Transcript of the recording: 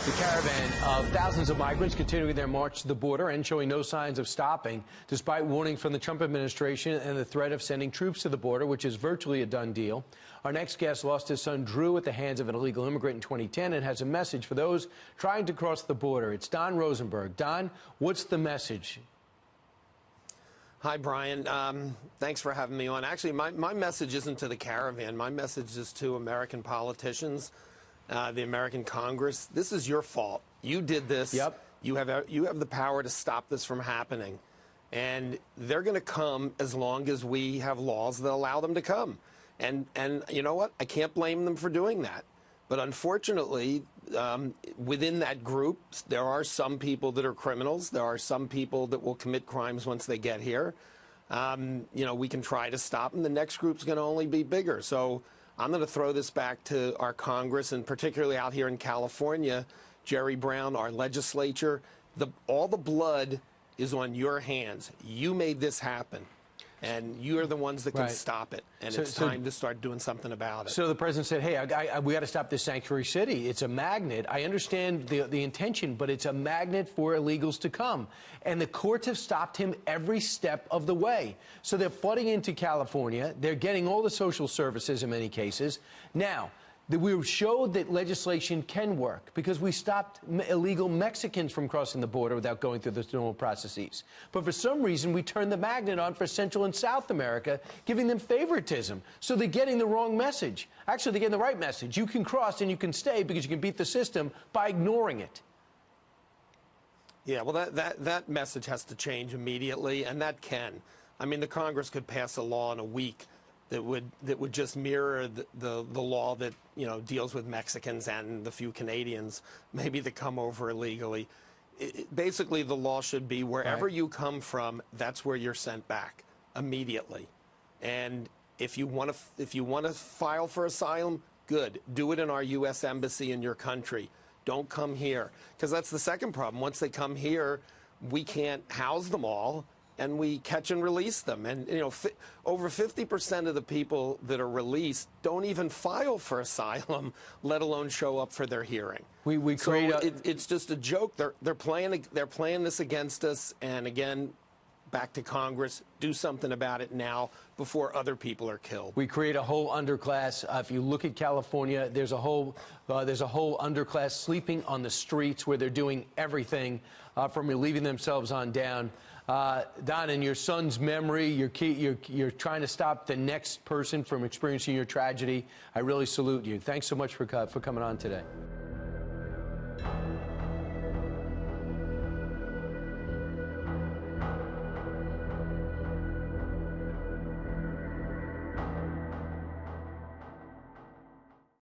The caravan of thousands of migrants continuing their march to the border and showing no signs of stopping, despite warnings from the Trump administration and the threat of sending troops to the border, which is virtually a done deal. Our next guest lost his son Drew at the hands of an illegal immigrant in 2010 and has a message for those trying to cross the border. It's Don Rosenberg. Don, what's the message? Hi, Brian. Thanks for having me on. Actually, my message isn't to the caravan. My message is to American politicians, the American Congress. This is your fault. You did this. Yep. You have the power to stop this from happening. And they're going to come as long as we have laws that allow them to come. And you know what? I can't blame them for doing that. But unfortunately, within that group, there are some people that are criminals. There are some people that will commit crimes once they get here. You know, we can try to stop them. The next group's going to only be bigger. So I'm going to throw this back to our Congress, and particularly out here in California, Jerry Brown, our legislature. All the blood is on your hands. You made this happen. And you're the ones that can stop it. And it's time to start doing something about it. So the president said, hey, we got to stop this sanctuary city. It's a magnet. I understand the intention, but it's a magnet for illegals to come. And the courts have stopped him every step of the way. So they're flooding into California. They're getting all the social services in many cases. Now, we showed that legislation can work because we stopped illegal Mexicans from crossing the border without going through the normal processes. But for some reason, we turned the magnet on for Central and South America, giving them favoritism. So they're getting the wrong message. Actually, they're getting the right message. You can cross and you can stay because you can beat the system by ignoring it. Yeah, well, that message has to change immediately, and that can. I mean, the Congress could pass a law in a week that would just mirror the law that, you know, deals with Mexicans and the few Canadians maybe that come over illegally. Basically, the law should be wherever you come from, that's where you're sent back immediately. And if you want to file for asylum, good. Do it in our U.S. Embassy in your country. Don't come here, because that's the second problem. Once they come here, we can't house them all, and we catch and release them. And, you know, over 50% of the people that are released don't even file for asylum, let alone show up for their hearing. It's just a joke. They're playing this against us. And again, back to Congress, do something about it now before other people are killed. We create a whole underclass. If you look at California, there's a whole underclass sleeping on the streets where they're doing everything from relieving themselves on down. Don, in your son's memory, you're trying to stop the next person from experiencing your tragedy. I really salute you. Thanks so much for coming on today.